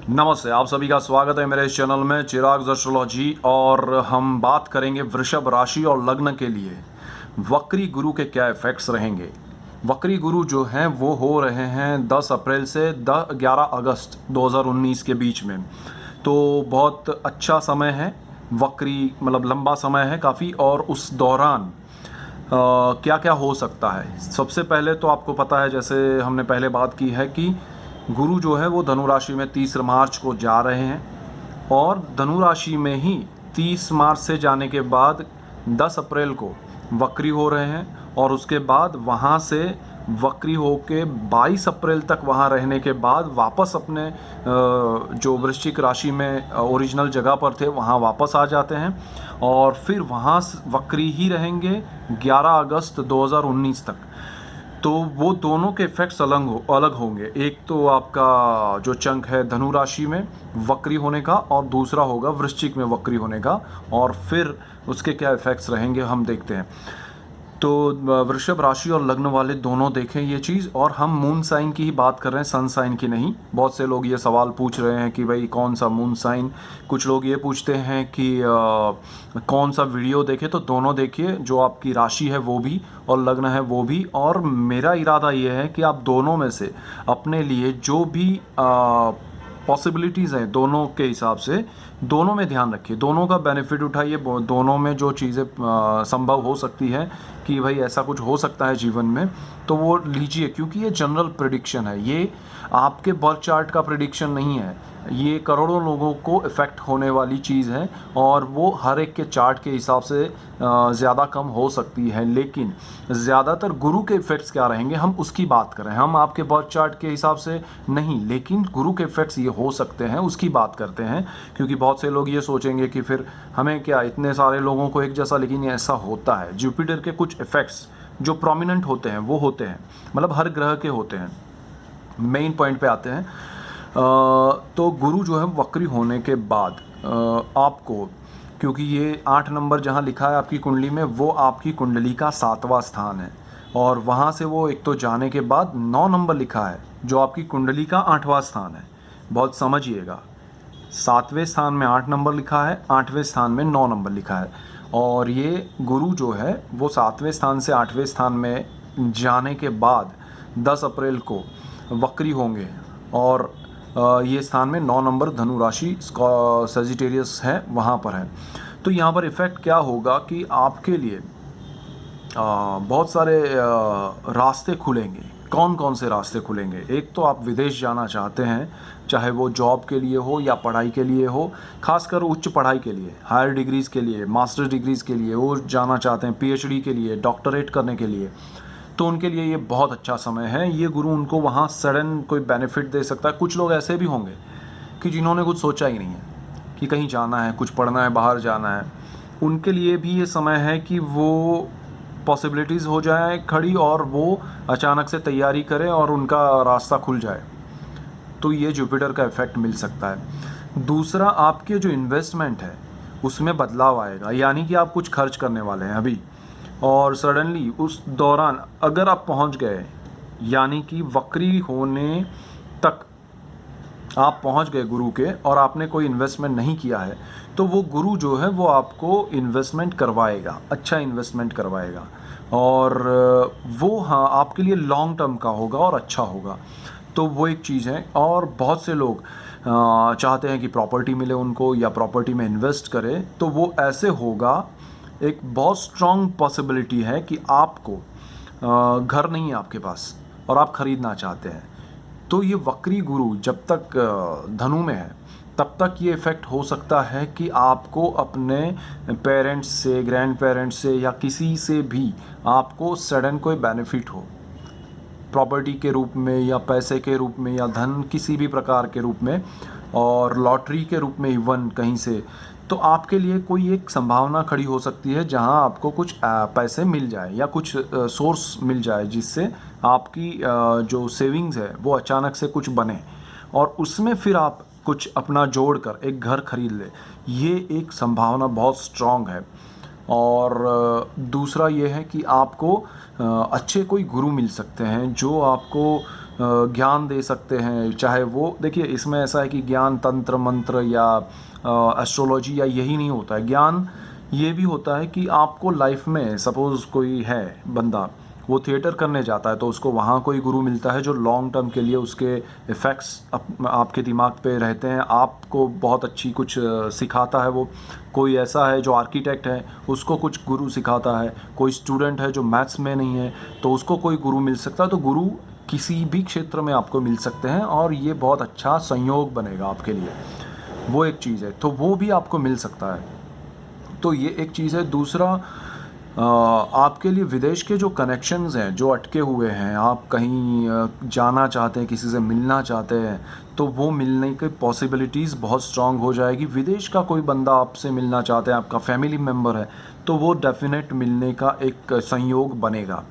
नमस्ते, आप सभी का स्वागत है मेरे इस चैनल में चिराग एस्ट्रोलॉजी। और हम बात करेंगे वृषभ राशि और लग्न के लिए वक्री गुरु के क्या इफेक्ट्स रहेंगे। वक्री गुरु जो हैं वो हो रहे हैं 10 अप्रैल से 11 अगस्त 2019 के बीच में। तो बहुत अच्छा समय है, वक्री मतलब लंबा समय है काफ़ी। और उस दौरान क्या क्या हो सकता है। सबसे पहले तो आपको पता है, जैसे हमने पहले बात की है, कि गुरु जो है वो धनु राशि में 30 मार्च को जा रहे हैं। और धनु राशि में ही 30 मार्च से जाने के बाद 10 अप्रैल को वक्री हो रहे हैं। और उसके बाद वहाँ से वक्री होके 22 अप्रैल तक वहाँ रहने के बाद वापस अपने जो वृश्चिक राशि में ओरिजिनल जगह पर थे वहाँ वापस आ जाते हैं। और फिर वहाँ वक्री ही रहेंगे 11 अगस्त 2019 तक। तो वो दोनों के इफेक्ट्स अलग होंगे। एक तो आपका जो चंक है धनु राशि में वक्री होने का, और दूसरा होगा वृश्चिक में वक्री होने का। और फिर उसके क्या इफेक्ट्स रहेंगे हम देखते हैं। तो वृषभ राशि और लग्न वाले दोनों देखें ये चीज़। और हम मून साइन की ही बात कर रहे हैं, सन साइन की नहीं। बहुत से लोग ये सवाल पूछ रहे हैं कि भाई कौन सा मून साइन। कुछ लोग ये पूछते हैं कि कौन सा वीडियो देखें। तो दोनों देखिए, जो आपकी राशि है वो भी और लग्न है वो भी। और मेरा इरादा ये है कि आप दोनों में से अपने लिए जो भी पॉसिबिलिटीज़ हैं दोनों के हिसाब से दोनों में ध्यान रखिए, दोनों का बेनिफिट उठाइए। दोनों में जो चीज़ें संभव हो सकती है कि भाई ऐसा कुछ हो सकता है जीवन में, तो वो लीजिए। क्योंकि ये जनरल प्रेडिक्शन है, ये आपके बर्थ चार्ट का प्रेडिक्शन नहीं है। ये करोड़ों लोगों को इफ़ेक्ट होने वाली चीज़ है। और वो हर एक के चार्ट के हिसाब से ज़्यादा कम हो सकती है। लेकिन ज़्यादातर गुरु के इफ़ेक्ट्स क्या रहेंगे हम उसकी बात करें। हम आपके बर्थ चार्ट के हिसाब से नहीं, लेकिन गुरु के इफ़ेक्ट्स ये हो सकते हैं उसकी बात करते हैं। क्योंकि बहुत से लोग ये सोचेंगे कि फिर हमें क्या, इतने सारे लोगों को एक जैसा, लेकिन ये ऐसा होता है। जुपिटर के कुछ इफ़ेक्ट्स जो प्रोमिनेंट होते हैं वो होते हैं, मतलब हर ग्रह के होते हैं। मेन पॉइंट पे आते हैं। तो गुरु जो है वक्री होने के बाद आपको, क्योंकि ये 8 नंबर जहाँ लिखा है आपकी कुंडली में, वो आपकी कुंडली का 7वां स्थान है। और वहाँ से वो एक तो जाने के बाद 9 नंबर लिखा है जो आपकी कुंडली का 8वां स्थान है। बहुत समझिएगा, 7वें स्थान में 8 नंबर लिखा है, 8वें स्थान में 9 नंबर लिखा है। और ये गुरु जो है वो 7वें स्थान से 8वें स्थान में जाने के बाद 10 अप्रैल को वक्री होंगे। और ये स्थान में 9 नंबर धनु राशि सजिटेरियस है वहाँ पर है। तो यहाँ पर इफ़ेक्ट क्या होगा कि आपके लिए बहुत सारे रास्ते खुलेंगे। कौन कौन से रास्ते खुलेंगे। एक तो आप विदेश जाना चाहते हैं, चाहे वो जॉब के लिए हो या पढ़ाई के लिए हो। खासकर उच्च पढ़ाई के लिए, हायर डिग्रीज़ के लिए, मास्टर डिग्रीज़ के लिए वो जाना चाहते हैं, पीएचडी के लिए, डॉक्टरेट करने के लिए, तो उनके लिए ये बहुत अच्छा समय है। ये गुरु उनको वहाँ सडन कोई बेनिफिट दे सकता है। कुछ लोग ऐसे भी होंगे कि जिन्होंने कुछ सोचा ही नहीं है कि कहीं जाना है, कुछ पढ़ना है, बाहर जाना है। उनके लिए भी ये समय है कि वो पॉसिबिलिटीज़ हो जाए खड़ी और वो अचानक से तैयारी करें और उनका रास्ता खुल जाए। तो ये जुपिटर का इफ़ेक्ट मिल सकता है। दूसरा, आपके जो इन्वेस्टमेंट है उसमें बदलाव आएगा, यानी कि आप कुछ खर्च करने वाले हैं अभी, और सडनली उस दौरान अगर आप पहुंच गए, यानी कि वक्री होने तक आप पहुंच गए गुरु के, और आपने कोई इन्वेस्टमेंट नहीं किया है, तो वो गुरु जो है वो आपको इन्वेस्टमेंट करवाएगा, अच्छा इन्वेस्टमेंट करवाएगा। और वो हाँ आपके लिए लॉन्ग टर्म का होगा और अच्छा होगा। तो वो एक चीज़ है। और बहुत से लोग चाहते हैं कि प्रॉपर्टी मिले उनको या प्रॉपर्टी में इन्वेस्ट करें, तो वो ऐसे होगा। एक बहुत स्ट्रॉन्ग पॉसिबिलिटी है कि आपको घर नहीं है आपके पास और आप ख़रीदना चाहते हैं, तो ये वक्री गुरु जब तक धनु में है तब तक ये इफ़ेक्ट हो सकता है कि आपको अपने पेरेंट्स से, ग्रैंड पेरेंट्स से या किसी से भी आपको सडन कोई बेनिफिट हो, प्रॉपर्टी के रूप में या पैसे के रूप में या धन किसी भी प्रकार के रूप में, और लॉटरी के रूप में इवन कहीं से। तो आपके लिए कोई एक संभावना खड़ी हो सकती है जहां आपको कुछ पैसे मिल जाए या कुछ सोर्स मिल जाए, जिससे आपकी जो सेविंग्स है वो अचानक से कुछ बने और उसमें फिर आप कुछ अपना जोड़कर एक घर खरीद ले। ये एक संभावना बहुत स्ट्रांग है। और दूसरा ये है कि आपको अच्छे कोई गुरु मिल सकते हैं जो आपको ज्ञान दे सकते हैं, चाहे वो देखिए इसमें ऐसा है कि ज्ञान तंत्र मंत्र या एस्ट्रोलॉजी या यही नहीं होता है। ज्ञान ये भी होता है कि आपको लाइफ में सपोज़ कोई है बंदा, वो थिएटर करने जाता है तो उसको वहाँ कोई गुरु मिलता है जो लॉन्ग टर्म के लिए उसके इफ़ेक्ट्स आपके दिमाग पे रहते हैं, आपको बहुत अच्छी कुछ सिखाता है वो। कोई ऐसा है जो आर्किटेक्ट है, उसको कुछ गुरु सिखाता है। कोई स्टूडेंट है जो मैथ्स में नहीं है तो उसको कोई गुरु मिल सकता है। तो गुरु किसी भी क्षेत्र में आपको मिल सकते हैं और ये बहुत अच्छा संयोग बनेगा आपके लिए, वो एक चीज़ है, तो वो भी आपको मिल सकता है। तो ये एक चीज़ है। दूसरा, आपके लिए विदेश के जो कनेक्शंस हैं जो अटके हुए हैं, आप कहीं जाना चाहते हैं, किसी से मिलना चाहते हैं, तो वो मिलने की पॉसिबिलिटीज़ बहुत स्ट्रांग हो जाएगी। विदेश का कोई बंदा आपसे मिलना चाहते हैं, आपका फैमिली मेम्बर है, तो वो डेफिनेट मिलने का एक संयोग बनेगा।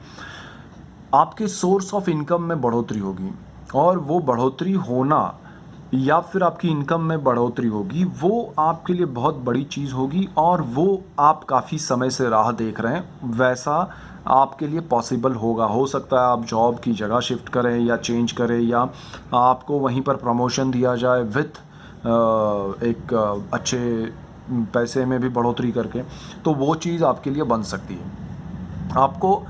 आपके सोर्स ऑफ इनकम में बढ़ोतरी होगी और वो बढ़ोतरी होना या फिर आपकी इनकम में बढ़ोतरी होगी, वो आपके लिए बहुत बड़ी चीज़ होगी और वो आप काफ़ी समय से राह देख रहे हैं, वैसा आपके लिए पॉसिबल होगा। हो सकता है आप जॉब की जगह शिफ्ट करें या चेंज करें या आपको वहीं पर प्रमोशन दिया जाए विथ एक अच्छे पैसे में भी बढ़ोतरी करके, तो वो चीज़ आपके लिए बन सकती है। आपको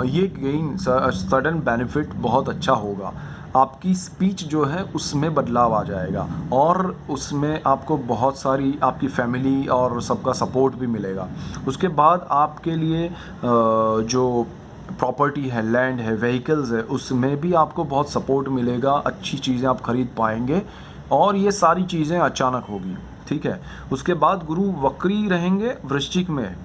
ये गेन सडन बेनिफिट बहुत अच्छा होगा। आपकी स्पीच जो है उसमें बदलाव आ जाएगा और उसमें आपको बहुत सारी आपकी फैमिली और सबका सपोर्ट भी मिलेगा। उसके बाद आपके लिए जो प्रॉपर्टी है, लैंड है, व्हीकल्स है, उसमें भी आपको बहुत सपोर्ट मिलेगा, अच्छी चीज़ें आप खरीद पाएंगे और ये सारी चीज़ें अचानक होगी, ठीक है। उसके बाद गुरु वक्री रहेंगे वृश्चिक में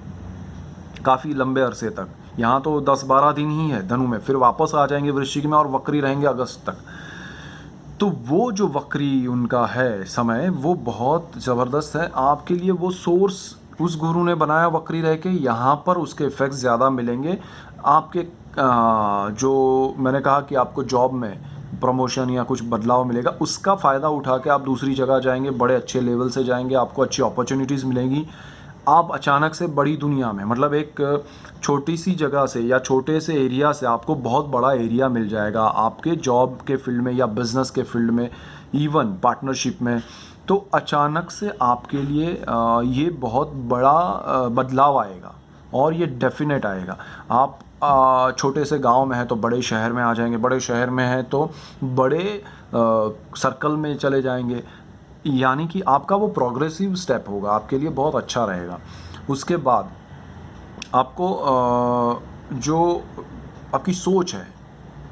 काफ़ी लंबे अरसे तक। यहाँ तो 10-12 दिन ही है धनु में, फिर वापस आ जाएंगे वृश्चिक में और वक्री रहेंगे अगस्त तक। तो वो जो वक्री उनका है समय, वो बहुत ज़बरदस्त है आपके लिए। वो सोर्स उस गुरु ने बनाया वक्री रह के, यहाँ पर उसके इफ़ेक्ट्स ज़्यादा मिलेंगे। आपके जो मैंने कहा कि आपको जॉब में प्रमोशन या कुछ बदलाव मिलेगा, उसका फ़ायदा उठा के आप दूसरी जगह जाएंगे, बड़े अच्छे लेवल से जाएंगे, आपको अच्छी अपॉर्चुनिटीज़ मिलेंगी। आप अचानक से बड़ी दुनिया में, मतलब एक छोटी सी जगह से या छोटे से एरिया से आपको बहुत बड़ा एरिया मिल जाएगा आपके जॉब के फील्ड में या बिज़नेस के फील्ड में, इवन पार्टनरशिप में। तो अचानक से आपके लिए ये बहुत बड़ा बदलाव आएगा और ये डेफिनेट आएगा। आप छोटे से गांव में हैं तो बड़े शहर में आ जाएंगे, बड़े शहर में हैं तो बड़े सर्कल में चले जाएंगे, यानी कि आपका वो प्रोग्रेसिव स्टेप होगा, आपके लिए बहुत अच्छा रहेगा। उसके बाद आपको जो आपकी सोच है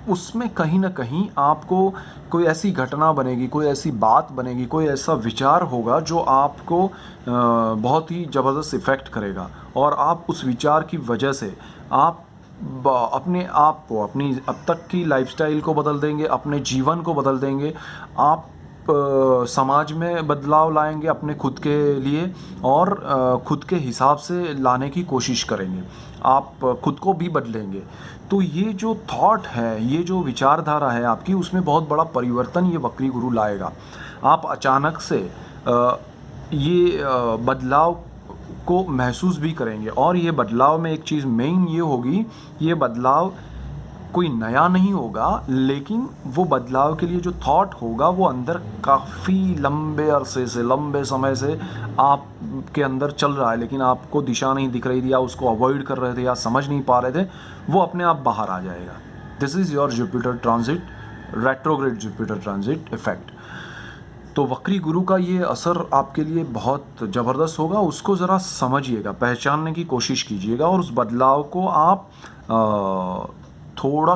उसमें कहीं ना कहीं आपको कोई ऐसी घटना बनेगी, कोई ऐसी बात बनेगी, कोई ऐसा विचार होगा जो आपको बहुत ही ज़बरदस्त इफ़ेक्ट करेगा और आप उस विचार की वजह से आप अपने आप को, अपनी अब तक की लाइफस्टाइल को बदल देंगे, अपने जीवन को बदल देंगे। आप समाज में बदलाव लाएंगे अपने खुद के लिए और खुद के हिसाब से लाने की कोशिश करेंगे, आप खुद को भी बदलेंगे। तो ये जो थॉट है, ये जो विचारधारा है आपकी, उसमें बहुत बड़ा परिवर्तन ये वक्री गुरु लाएगा। आप अचानक से ये बदलाव को महसूस भी करेंगे और ये बदलाव में एक चीज़ मेन ये होगी, ये बदलाव कोई नया नहीं होगा, लेकिन वो बदलाव के लिए जो थॉट होगा वो अंदर काफ़ी लंबे अरसे से, लंबे समय से आपके अंदर चल रहा है, लेकिन आपको दिशा नहीं दिख रही थी या उसको अवॉइड कर रहे थे या समझ नहीं पा रहे थे, वो अपने आप बाहर आ जाएगा। This is your Jupiter transit, retrograde Jupiter transit effect. तो वक्री गुरु का ये असर आपके लिए बहुत ज़बरदस्त होगा, उसको ज़रा समझिएगा, पहचानने की कोशिश कीजिएगा और उस बदलाव को आप थोड़ा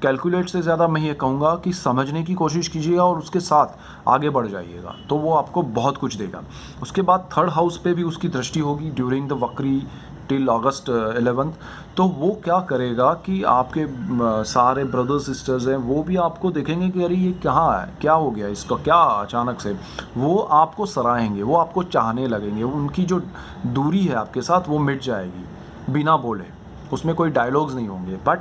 कैलकुलेट से ज़्यादा मैं ये कहूँगा कि समझने की कोशिश कीजिएगा और उसके साथ आगे बढ़ जाइएगा, तो वो आपको बहुत कुछ देगा। उसके बाद 3rd हाउस पे भी उसकी दृष्टि होगी ड्यूरिंग द वक्री टिल अगस्त 11th। तो वो क्या करेगा कि आपके सारे ब्रदर्स सिस्टर्स हैं वो भी आपको देखेंगे कि अरे ये कहाँ है, क्या हो गया इसका, क्या अचानक से, वो आपको सराहेंगे, वो आपको चाहने लगेंगे, उनकी जो दूरी है आपके साथ वो मिट जाएगी बिना बोले, उसमें कोई डायलॉग्स नहीं होंगे, बट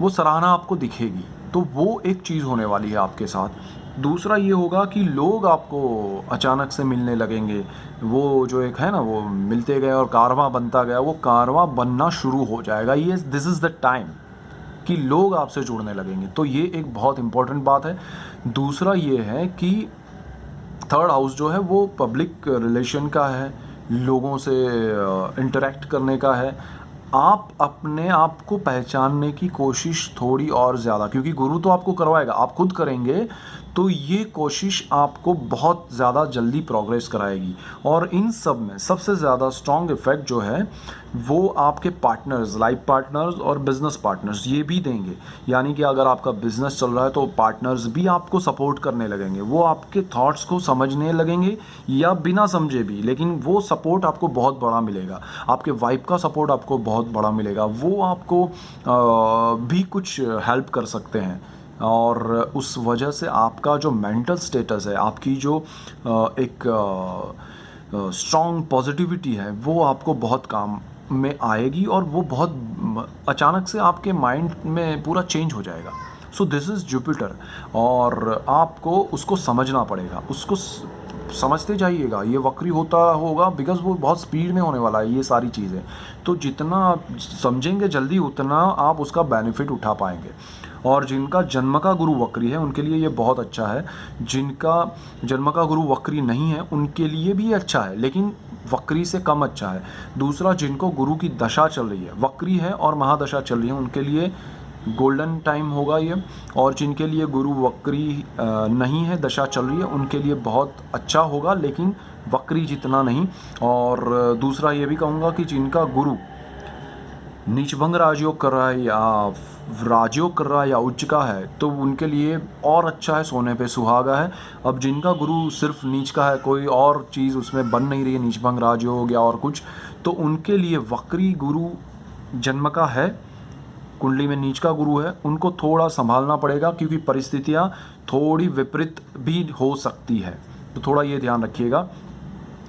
वो सराहना आपको दिखेगी। तो वो एक चीज़ होने वाली है आपके साथ। दूसरा ये होगा कि लोग आपको अचानक से मिलने लगेंगे, वो जो एक है ना, वो मिलते गए और कारवां बनता गया, वो कारवां बनना शुरू हो जाएगा। ये दिस इज़ द टाइम कि लोग आपसे जुड़ने लगेंगे। तो ये एक बहुत इंपॉर्टेंट बात है। दूसरा ये है कि थर्ड हाउस जो है वो पब्लिक रिलेशन का है, लोगों से इंटरेक्ट करने का है। आप अपने आप को पहचानने की कोशिश थोड़ी और ज़्यादा, क्योंकि गुरु तो आपको करवाएगा, आप खुद करेंगे तो ये कोशिश आपको बहुत ज़्यादा जल्दी प्रोग्रेस कराएगी। और इन सब में सबसे ज़्यादा स्ट्रॉन्ग इफेक्ट जो है वो आपके पार्टनर्स, लाइफ पार्टनर्स और बिजनेस पार्टनर्स ये भी देंगे। यानी कि अगर आपका बिजनेस चल रहा है तो पार्टनर्स भी आपको सपोर्ट करने लगेंगे, वो आपके थॉट्स को समझने लगेंगे या बिना समझे भी, लेकिन वो सपोर्ट आपको बहुत बड़ा मिलेगा। आपके वाइफ का सपोर्ट आपको बहुत बड़ा मिलेगा, वो आपको भी कुछ हेल्प कर सकते हैं। और उस वजह से आपका जो मेंटल स्टेटस है, आपकी जो एक स्ट्रॉन्ग पॉजिटिविटी है, वो आपको बहुत काम में आएगी और वो बहुत अचानक से आपके माइंड में पूरा चेंज हो जाएगा। सो दिस इज़ जुपिटर, और आपको उसको समझना पड़ेगा, उसको समझते जाइएगा। ये वक्री होता होगा बिकॉज वो बहुत स्पीड में होने वाला है ये सारी चीज़ें। तो जितना आप समझेंगे जल्दी उतना आप उसका बेनिफिट उठा पाएंगे। और जिनका जन्म का गुरु वक्री है उनके लिए ये बहुत अच्छा है। जिनका जन्म का गुरु वक्री नहीं है उनके लिए भी अच्छा है, लेकिन वक्री से कम अच्छा है। दूसरा, जिनको गुरु की दशा चल रही है, वक्री है और महादशा चल रही है, उनके लिए गोल्डन टाइम होगा ये। और जिनके लिए गुरु वक्री नहीं है, दशा चल रही है, उनके लिए बहुत अच्छा होगा, लेकिन वक्री जितना नहीं। और दूसरा ये भी कहूँगा कि जिनका गुरु नीचभंग राजयोग कर रहा है या राजयोग कर रहा है या उच्च का है, तो उनके लिए और अच्छा है, सोने पे सुहागा है। अब जिनका गुरु सिर्फ नीच का है, कोई और चीज़ उसमें बन नहीं रही है, नीचभंग राजयोग या और कुछ, तो उनके लिए वक्री गुरु जन्म का है, कुंडली में नीच का गुरु है, उनको थोड़ा संभालना पड़ेगा क्योंकि परिस्थितियाँ थोड़ी विपरीत भी हो सकती है, तो थोड़ा ये ध्यान रखिएगा।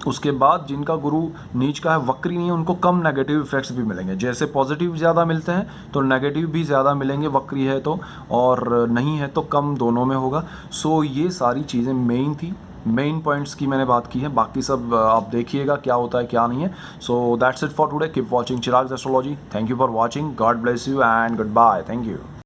उसके बाद जिनका गुरु नीच का है, वक्री नहीं है, उनको कम नेगेटिव इफेक्ट्स भी मिलेंगे। जैसे पॉजिटिव ज़्यादा मिलते हैं तो नेगेटिव भी ज़्यादा मिलेंगे, वक्री है तो, और नहीं है तो कम, दोनों में होगा। सो ये सारी चीज़ें मेन थी, मेन पॉइंट्स की मैंने बात की है, बाकी सब आप देखिएगा क्या होता है क्या नहीं है। So that's it for today, keep watching Chirag's astrology. Thank you for watching, God bless you and good bye, thank you.